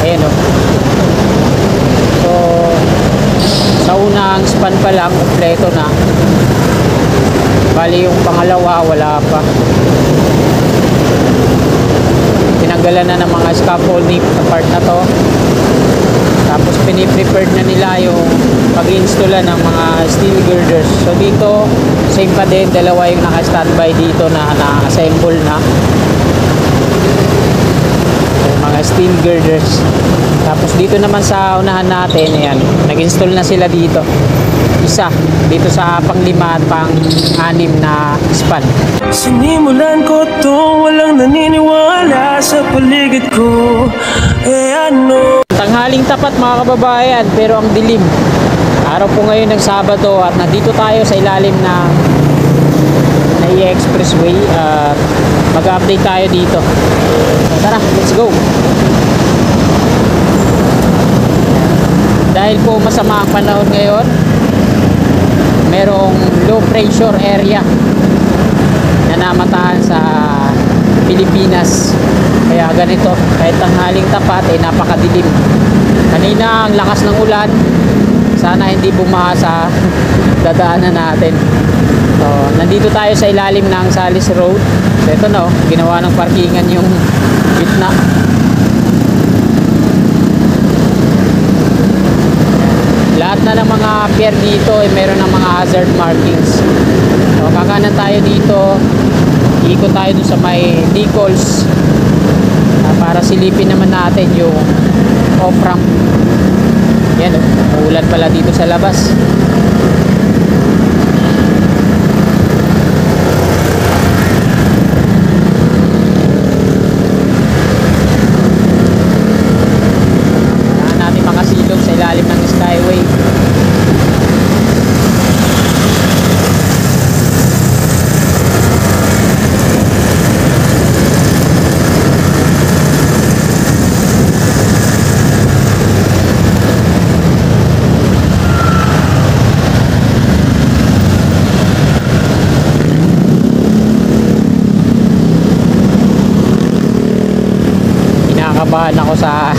Ayan o. So sa unang span pa lang kompleto na. Bali yung pangalawa wala pa. Tinanggalan na ng mga scaffolding sa part na to. Tapos piniprepared na nila yung pag-install ng mga steel girders. So dito same pa din, dalawa yung naka-standby dito na na-assemble na yung mga steel girders. Tapos dito naman sa unahan natin, ayan, nag-install na sila dito. Isa dito sa pang-5 at pang-6 na span. Sinimulan ko to, walang naniniwala sa paligid ko. Ano? Tanghaling tapat mga kababayan, pero ang dilim. Araw po ngayon ng Sabado at nandito tayo sa ilalim ng NAIA Expressway at mag-update tayo dito. So, tara, let's go. Dahil po masama ang panahon ngayon, merong low pressure area na namataan sa Pilipinas. Kaya ganito, kahit tanghaling tapat ay napakadilim. Kanina ang lakas ng ulan, sana hindi bumaha sa dadaanan natin. So, nandito tayo sa ilalim ng Salis Road. So, ito no, ginawa ng parkingan yung gitna. Lahat na ng mga pier dito ay meron ng mga hazard markings. So, kakanan tayo dito, ikot tayo dun sa may Nichols para silipin naman natin yung off-ramp. Yan, uulan pala dito sa labas. Kailangan natin makasilong sa ilalim ng Skyway. Kinakabahan ako sa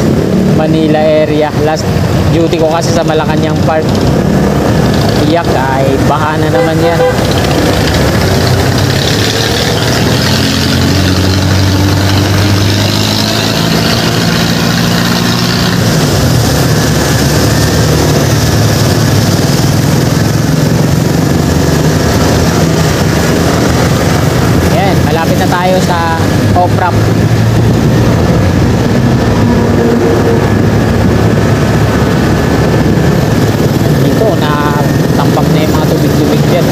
Manila area. Last duty ko kasi sa Malacanang Park. Iyak ay baha na naman yan. Yan, malapit na tayo sa off-ramp. Dito na tampak na yung mga tubig-tubig dyan.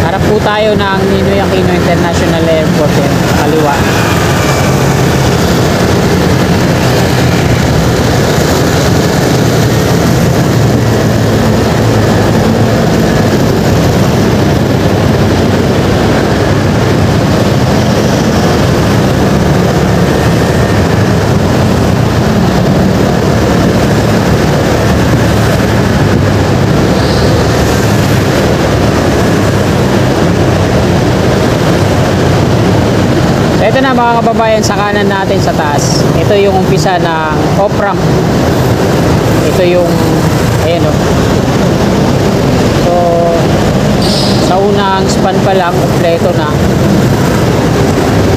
Harap po tayo ng Ninoy Aquino International Airport yan, kaliwa. Ito na mga kababayan, sa kanan natin sa taas. Ito yung umpisa ng off-ramp. Ito yung, ayan o. So, sa unang span pa lang, kompleto na.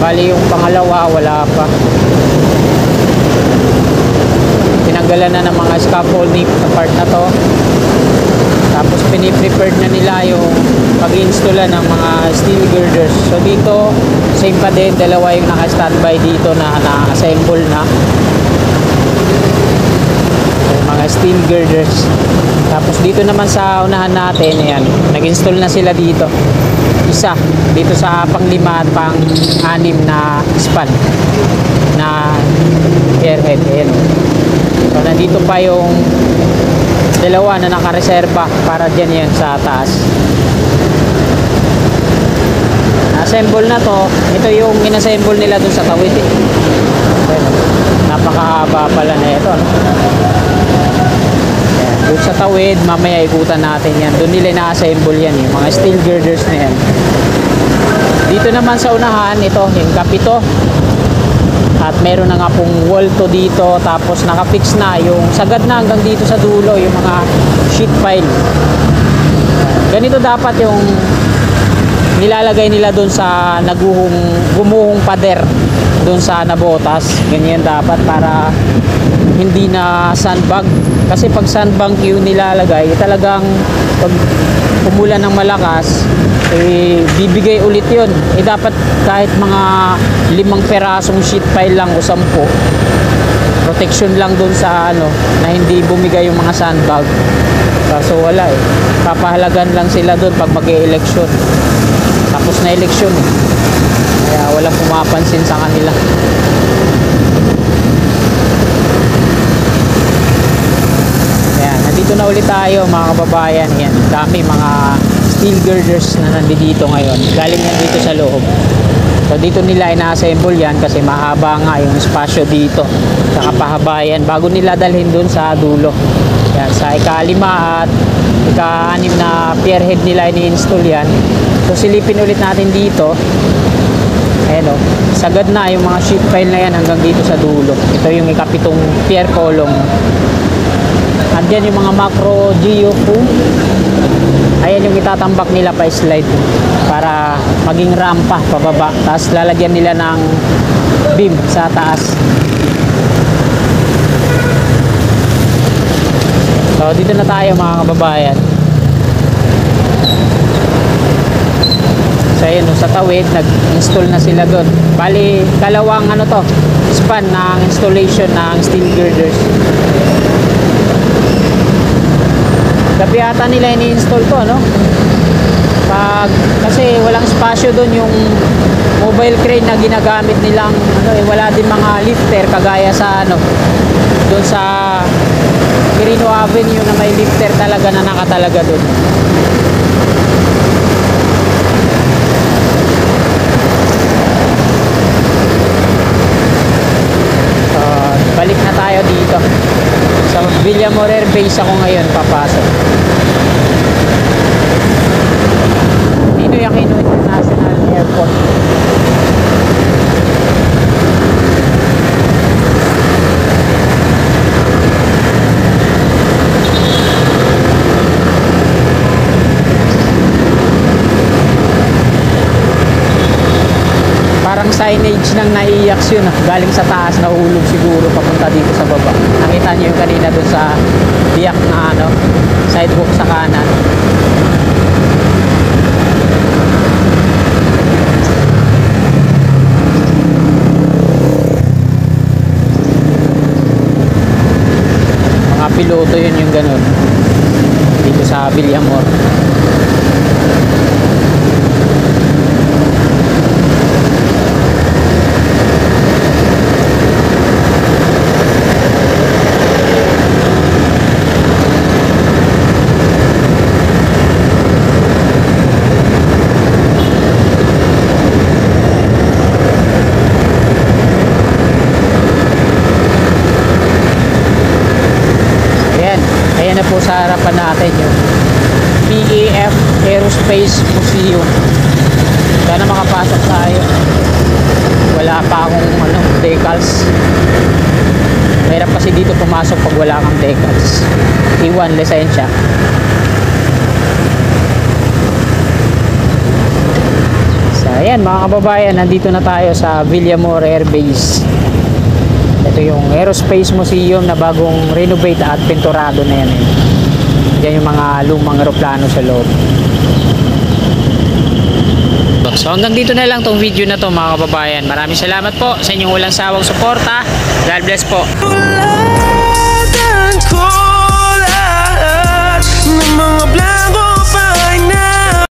Bali yung pangalawa, wala pa. Tinanggalan na ng mga scaffolding sa part na to. Tapos piniprepared na nila yung pag-install ng mga steel girders. So dito same pa din, dalawa yung naka-standby dito na na-assemble na yung mga steel girders. Tapos dito naman sa unahan natin, ayan, nag-install na sila dito. Isa dito sa pang-5 at pang-6 na span na airhead. Ayan. So nandito pa yung dalawa na nakareserba para dyan yan sa taas. Assemble na to. Ito yung inassemble nila dun sa tawid eh. Napakahaba pala na ito, no? Ayan. Doon sa tawid, mamaya ikutan natin yan. Doon nila na-assemble yan, yung mga steel girders na yan. Dito naman sa unahan, ito, yung kapito. At meron na nga pong wall to dito. Tapos nakafix na yung sagad na hanggang dito sa dulo, yung mga sheet pile. Ganito dapat yung nilalagay nila doon sa gumuhong pader doon sa nabotas. Ganyan dapat para hindi na sandbag. Kasi pag sandbag yung nilalagay, talagang pag umulan ng malakas, bibigay ulit yun. Dapat kahit mga 5 perasong sheet pile lang o 10, protection lang doon sa na hindi bumigay yung mga sandbag. Kaso wala papahalagan lang sila doon pag mag-e-eleksyon. Tapos na eleksyon kaya walang pumapansin sa kanila. Ayan, nandito na ulit tayo mga kababayan. Yan, dami mga steel girders na nandito ngayon. Galing yan dito sa loob. So dito nila ina-assemble yan kasi mahaba nga yung espasyo dito. Saka pahaba yan bago nila dalhin dun sa dulo. Yan, sa ika-5 at ika-6 na pierhead nila ini-install yan. So silipin ulit natin dito. Ayan sagad na yung mga sheet pile na yan hanggang dito sa dulo. Ito yung ikapitong pier column. Andyan yung mga macro geo foam. Ayan yung itatambak nila pa slide para maging rampa pababa. Tapos lalagyan nila ng beam sa taas. So dito na tayo mga kababayan. So ayun, sa tawid nag-install na sila doon. Bali kalawang span ng installation ng steel girders. Gabi ata nila ini-install to kasi walang spasyo doon yung mobile crane na ginagamit nilang wala din mga lifter kagaya sa doon sa Quirino Avenue na may lifter talaga na nakatalaga doon. Balik na tayo dito sa Villamor Air Base. Ako ngayon papasok. Ninoy Aquino International Airport. Parang signage ng naiyak yun galing sa taas, nahulog siguro papunta dito sa baba. Nakita niyo yung kanina doon sa biyak na sidewalk sa kanan. Mga piloto yun yung ganun dito sa Villamor. Sa harapan natin yung PAF Aerospace Museum. Sana makapasok tayo. Wala pa akong decals. Mahirap kasi dito pumasok pag wala kang decals. Iwan lisensya. So ayan mga kababayan, nandito na tayo sa Villamor Air Base. Ito yung Aerospace Museum na bagong renovate at pinturado na yan. Yan yung mga lumang aeroplano sa loob. So hanggang dito na lang tong video na to mga kababayan. Maraming salamat po sa inyong walang sawang suporta. God bless po. Ulatan ko lahat ng mga blanco